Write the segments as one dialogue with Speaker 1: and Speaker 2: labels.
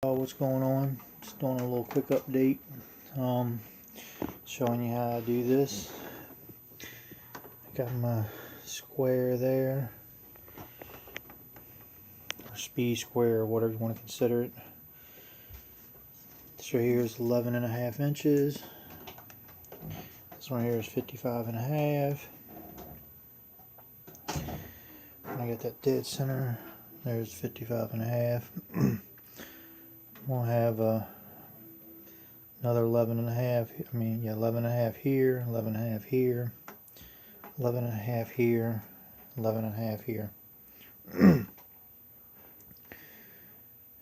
Speaker 1: What's going on? Just doing a little quick update, showing you how I do this. Got my square there, or speed square, or whatever you want to consider it. This right here is 11.5 inches. This one here is 55.5. And I got that dead center. There's 55.5. We'll have another 11.5. 11.5 here, 11.5 here, 11.5 here, 11.5 here.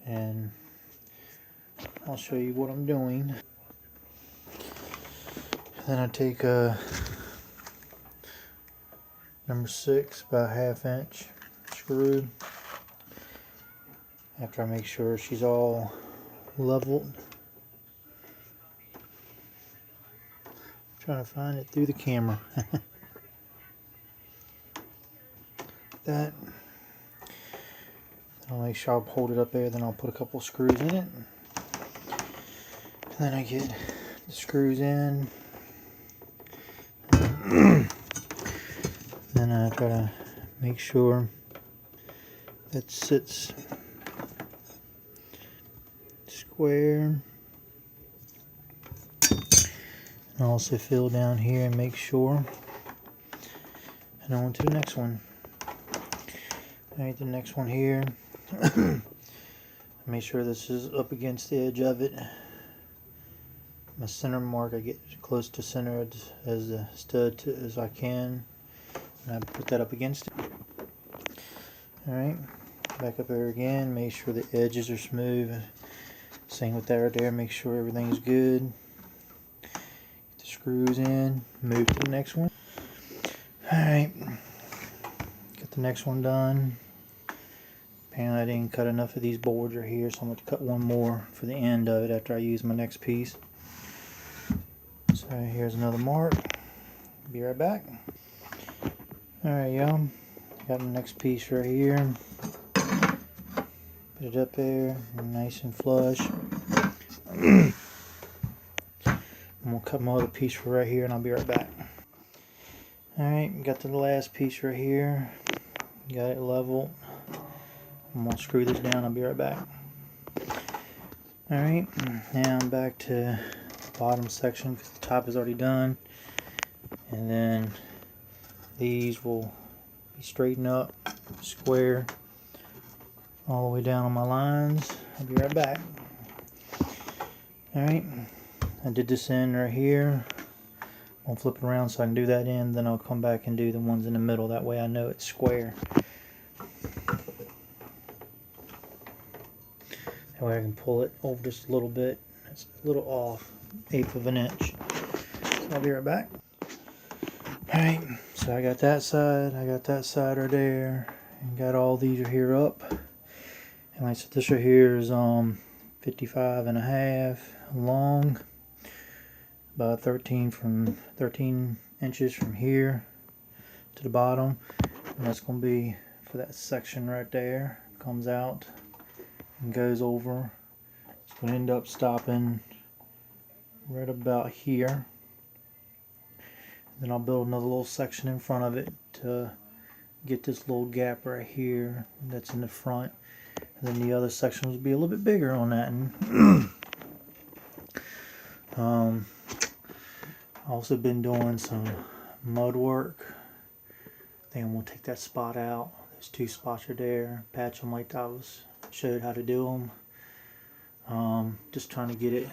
Speaker 1: And I'll show you what I'm doing. Then I take number 6, about 1/2 inch screw. After I make sure she's all leveled. Trying to find it through the camera. That. I'll make sure I'll hold it up there, then I'll put a couple screws in it. And then I get the screws in. Then I try to make sure it sits square. And also fill down here and make sure. And on to the next one. Alright, the next one here. Make sure this is up against the edge of it. My center mark, I get close to center as the stud as I can. And I put that up against it. Alright, back up there again. Make sure the edges are smooth. Same with that right there. Make sure everything's good. Get the screws in. Move to the next one. Alright, get the next one done. Apparently I didn't cut enough of these boards right here, so I'm going to cut one more for the end of it after I use my next piece. So here's another mark. Be right back. Alright, y'all. Got my next piece right here. Put it up there, nice and flush. I'm going to cut my other piece for right here and I'll be right back. Alright, got the last piece right here. Got it level. I'm going to screw this down, I'll be right back. Alright, now I'm back to the bottom section because the top is already done. And then these will be straightened up, square, all the way down on my lines. I'll be right back. Alright, I did this end right here. I'll flip it around so I can do that end, then I'll come back and do the ones in the middle. That way I know it's square. That way I can pull it over just a little bit. It's a little off, 1/8 of an inch. So I'll be right back. Alright, so I got that side right there, and got all these right here up. And like I said, this right here is 55.5 long, about 13 inches from here to the bottom, and that's going to be for that section right there. Comes out and goes over. It's going to end up stopping right about here. Then I'll build another little section in front of it to get this little gap right here that's in the front. And then the other section will be a little bit bigger on that. And I've also been doing some mud work. I think I'm going to take that spot out. Those 2 spots are there. Patch them like I showed how to do them. Just trying to get it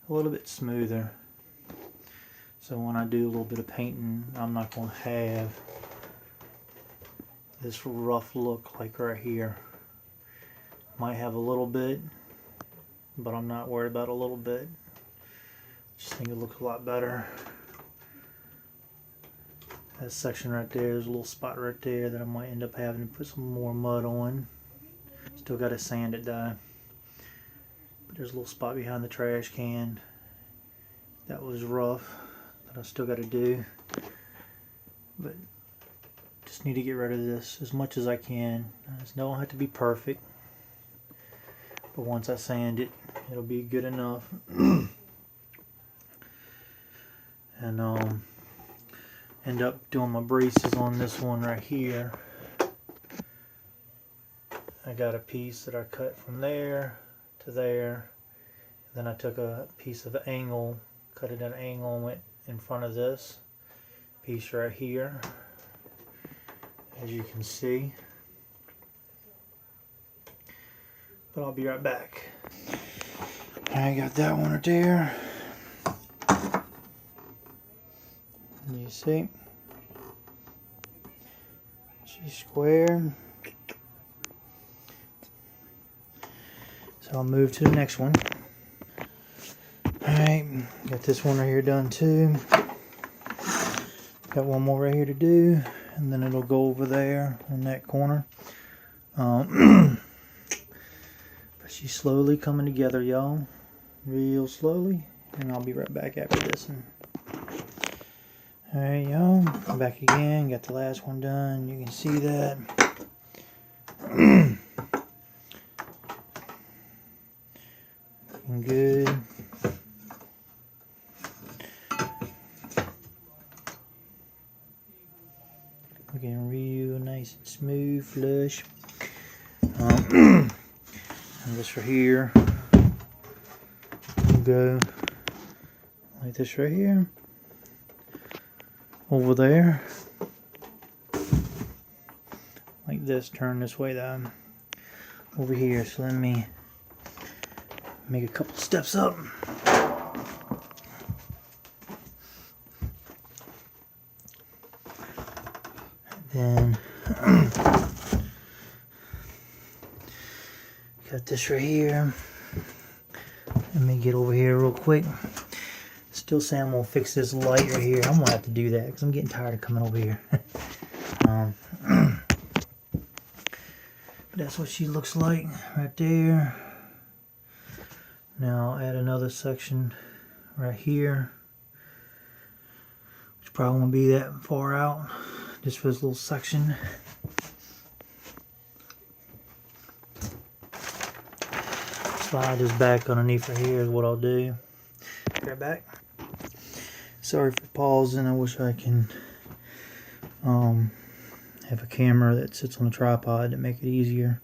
Speaker 1: a little bit smoother. So when I do a little bit of painting, I'm not going to have this rough look like right here. Might have a little bit, but I'm not worried about a little bit. Just think it looks a lot better. That section right there, there's a little spot right there that I might end up having to put some more mud on. Still got to sand it down. But there's a little spot behind the trash can that was rough that I still got to do. But just need to get rid of this as much as I can. It don't have to be perfect. but once I sand it, it'll be good enough. And end up doing my braces on this one right here. I got a piece that I cut from there to there. Then I took a piece of angle, cut it at an angle, and went in front of this piece right here, as you can see. But I'll be right back. I got that one right there. You see? She's square. So I'll move to the next one. Alright, got this one right here done too. Got one more right here to do, and then it'll go over there in that corner. But she's slowly coming together, y'all. Real slowly. And I'll be right back after this one. Alright, y'all. Back again. Got the last one done. You can see that. Looking good. Looking real nice and smooth, flush. And this right here will go like this right here. Over there. Like this. Turn this way though. Over here. So let me make a couple steps up. Then got this right here. Let me get over here real quick. Still saying I'm gonna fix this light right here. I'm gonna have to do that because I'm getting tired of coming over here. That's what she looks like right there. Now I'll add another section right here, which probably won't be that far out, just for this little section. Slide this back underneath right here is what I'll do. Be right back. Sorry for pausing. I wish I can have a camera that sits on a tripod to make it easier,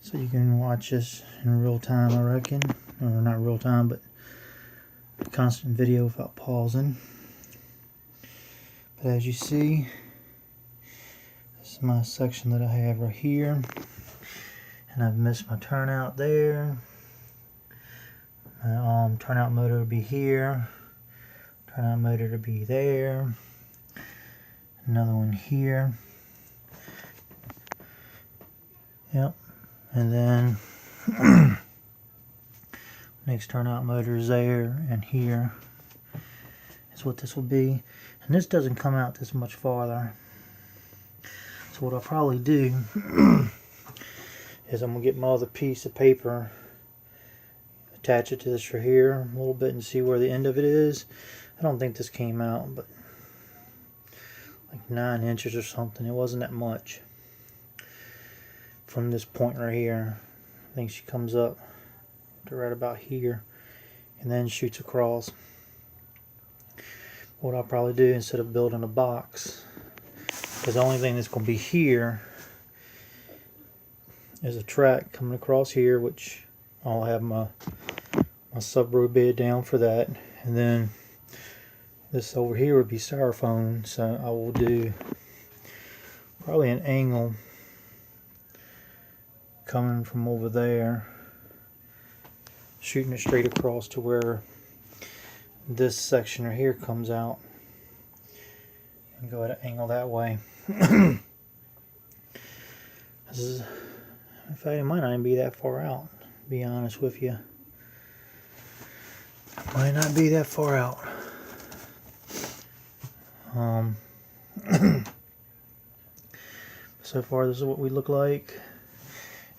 Speaker 1: so you can watch this in real time, I reckon. Or not real time, but constant video without pausing. But as you see, this is my section that I have right here. And I've missed my turnout there. My turnout motor will be here. Turnout motor to be there. Another one here. Yep. And then next turnout motor is there, and here is what this will be. And this doesn't come out this much farther. So what I'll probably do is I'm going to get my other piece of paper, attach it to this right here a little bit and see where the end of it is. I don't think this came out, but like 9 inches or something. It wasn't that much from this point right here. I think she comes up to right about here and then shoots across. What I'll probably do, instead of building a box, because the only thing that's going to be here is a track coming across here, which I'll have my sub-row bed down for that, and then this over here would be styrofoam. So I will do probably an angle coming from over there, shooting it straight across to where this section right here comes out, and go at an angle that way. This is, in fact, it might not even be that far out, to be honest with you. It might not be that far out. So far, this is what we look like.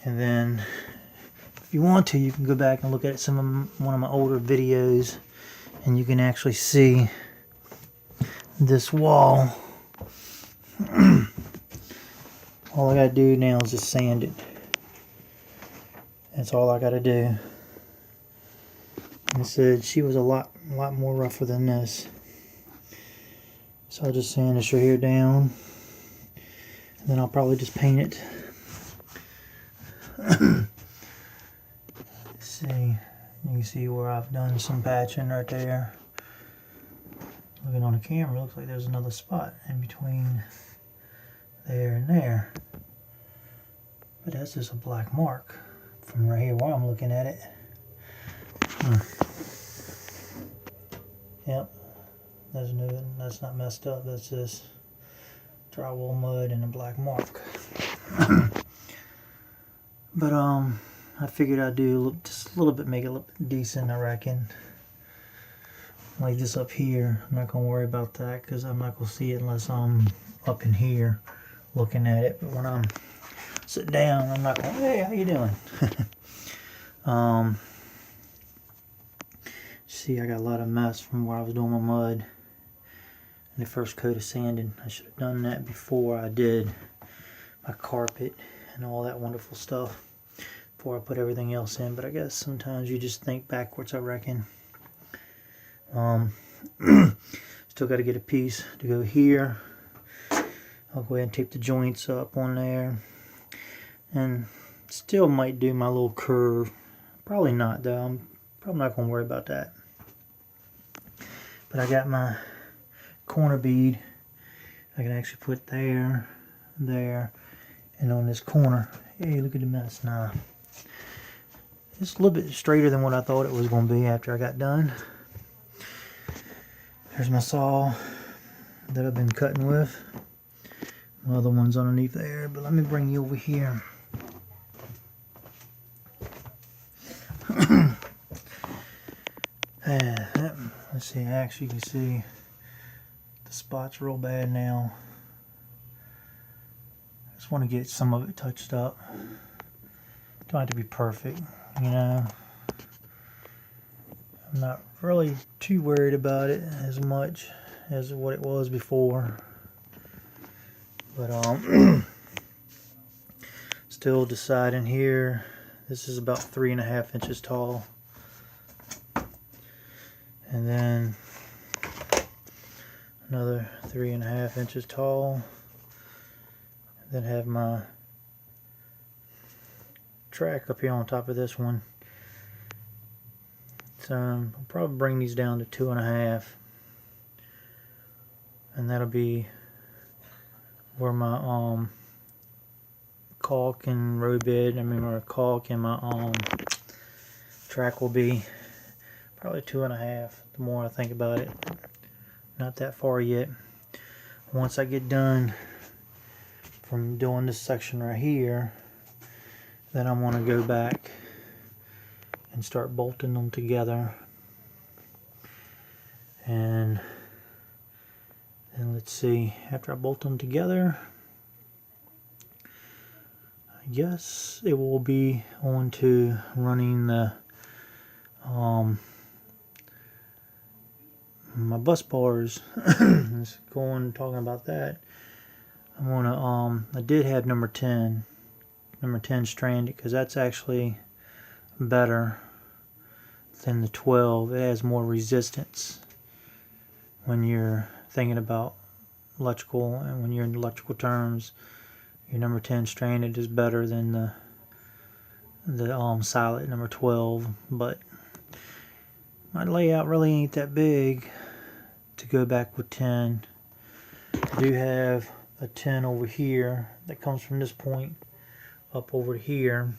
Speaker 1: And then, if you want to, you can go back and look at one of my older videos, and you can actually see this wall. All I gotta do now is just sand it. That's all I gotta do. And it said she was a lot more rougher than this. So I'll just sand this right here down. And then I'll probably just paint it. Let's see. You can see where I've done some patching right there. Looking on the camera, looks like there's another spot in between there and there. But that's just a black mark from right here while I'm looking at it. Yep, that's not messed up. That's just drywall mud and a black mark. But I figured I'd do just a little bit, make it look decent, I reckon. Like this up here, I'm not gonna worry about that because I'm not gonna see it unless I'm up in here looking at it. But when I'm sitting down, I'm not going, hey, how you doing? See, I got a lot of mess from where I was doing my mud and the first coat of sanding. I should have done that before I did my carpet and all that wonderful stuff, before I put everything else in. But I guess sometimes you just think backwards, I reckon. Still got to get a piece to go here. I'll go ahead and tape the joints up on there. And still might do my little curve. Probably not though. I'm probably not going to worry about that. But I got my corner bead. I can actually put there, there, and on this corner. Hey, look at the mess now. It's a little bit straighter than what I thought it was going to be after I got done. There's my saw that I've been cutting with. My other one's underneath there, but let me bring you over here. Let's see, actually you can see the spot's real bad now. I just want to get some of it touched up. Don't have to be perfect, you know. I'm not really too worried about it as much as what it was before. But still deciding here. This is about 3.5 inches tall. And then another 3.5 inches tall. And then have my track up here on top of this one. So I'll probably bring these down to 2.5. And that'll be where my caulk and road bed, my caulk and my track will be. Probably 2.5, the more I think about it. Not that far yet. Once I get done from doing this section right here, then I'm going to go back and start bolting them together. And let's see, after I bolt them together, I guess it will be on to running the my bus bars. Let's go on talking about that. I'm gonna I did have number 10 stranded because that's actually better than the 12. It has more resistance when you're thinking about electrical, and when you're in electrical terms, your number 10 stranded is better than the solid number 12. But my layout really ain't that big to go back with 10. I do have a 10 over here that comes from this point up over here,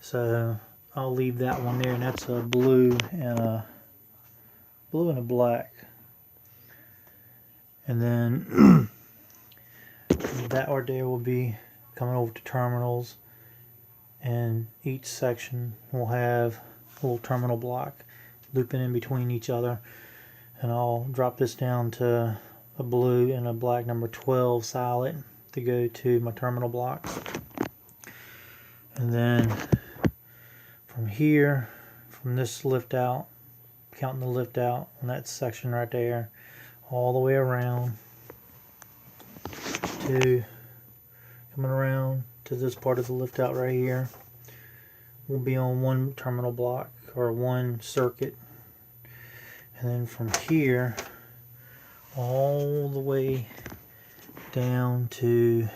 Speaker 1: so I'll leave that one there, and that's a blue and a black. And then that right there will be coming over to terminals, and each section will have a little terminal block looping in between each other. And I'll drop this down to a blue and a black number 12 solid to go to my terminal blocks. And then from here, from this lift out, counting the lift out on that section right there, all the way around to coming around to this part of the lift out right here, will be on one terminal block or one circuit, and then from here all the way down to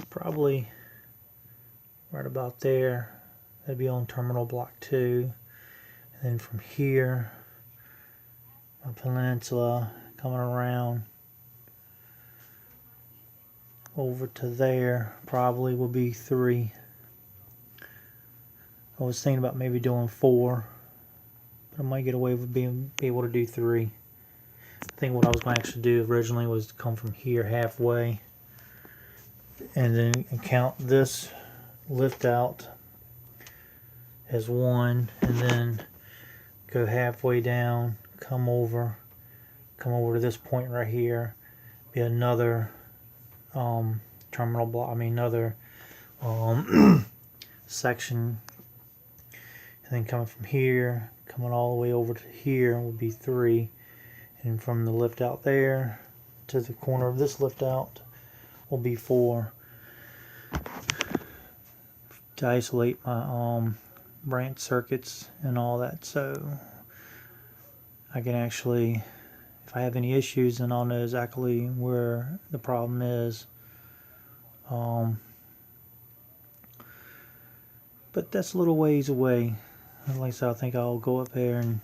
Speaker 1: probably right about there, that'd be on terminal block 2, and then from here a peninsula coming around over to there probably will be 3. I was thinking about maybe doing 4, but I might get away with be able to do 3. I think what I was going to actually do originally was come from here halfway and then count this lift out as 1, and then go halfway down, come over to this point right here, be another terminal block, another section, and then coming from here, coming all the way over to here would be 3, and from the lift out there to the corner of this lift out will be 4, to isolate my branch circuits and all that, so I can actually, if I have any issues, then I'll know exactly where the problem is. But that's a little ways away. Like I said, I think I'll go up there and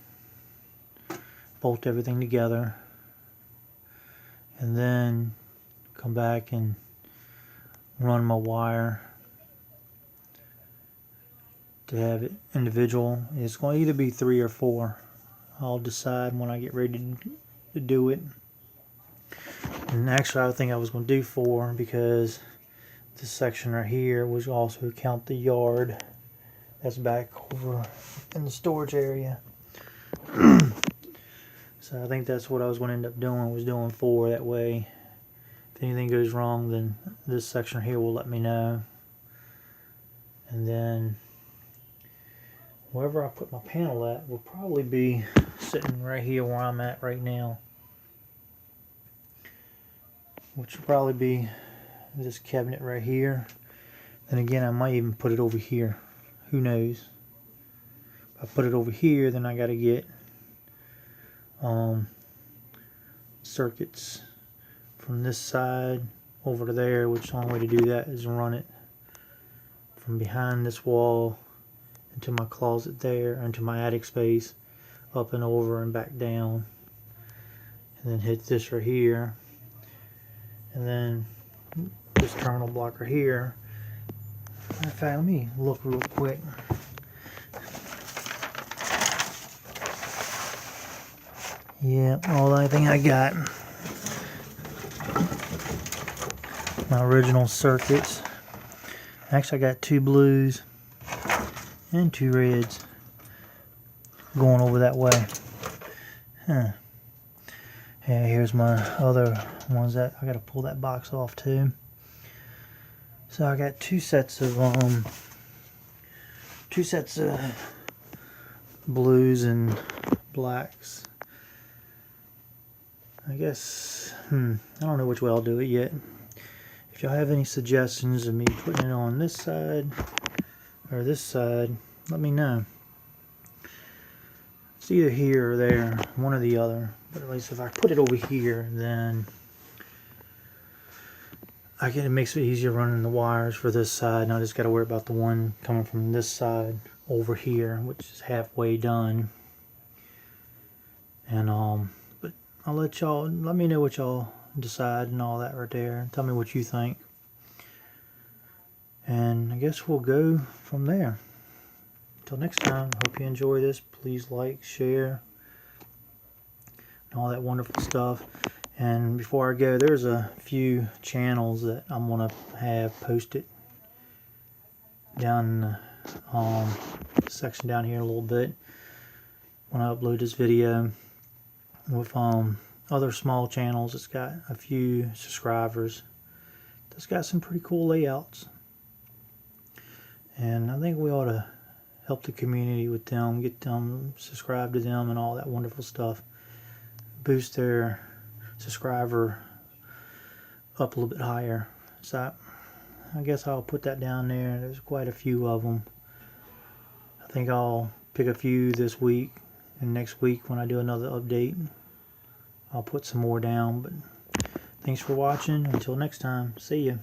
Speaker 1: bolt everything together, and then come back and run my wire to have it individual. It's going to either be 3 or 4. I'll decide when I get ready to do it. And actually I think I was going to do 4 because this section right here was also count the yard that's back over in the storage area. So I think that's what I was going to end up doing, was doing 4. That way if anything goes wrong, then this section here will let me know. And then wherever I put my panel at will probably be sitting right here where I'm at right now, which will probably be this cabinet right here. And again, I might even put it over here, who knows. If I put it over here, then I got to get circuits from this side over to there, which the only way to do that is run it from behind this wall into my closet there, into my attic space, up and over and back down, and then hit this right here, and then this terminal block right here. In fact, let me look real quick. Yeah, all the only thing I got, my original circuits. Actually, I got 2 blues and 2 reds going over that way. Yeah, here's my other ones that I got to pull that box off too. So I got 2 sets of blues and blacks. I guess I don't know which way I'll do it yet. If y'all have any suggestions of me putting it on this side or this side, let me know. It's either here or there, one or the other. But at least if I put it over here, then it makes it easier running the wires for this side. And I just got to worry about the one coming from this side over here, which is halfway done. And but I'll let me know what y'all decide and all that right there. Tell me what you think. And I guess we'll go from there. Until next time, hope you enjoy this. Please like, share, and all that wonderful stuff. And before I go, there's a few channels that I'm going to have posted down in the section down here a little bit when I upload this video, with other small channels. It's got a few subscribers. It's got some pretty cool layouts. And I think we ought to help the community with them, get them subscribed to them and all that wonderful stuff. Boost their subscriber up a little bit higher. So I guess I'll put that down there. There's quite a few of them. I think I'll pick a few this week, and next week when I do another update, I'll put some more down. But thanks for watching. Until next time, see ya.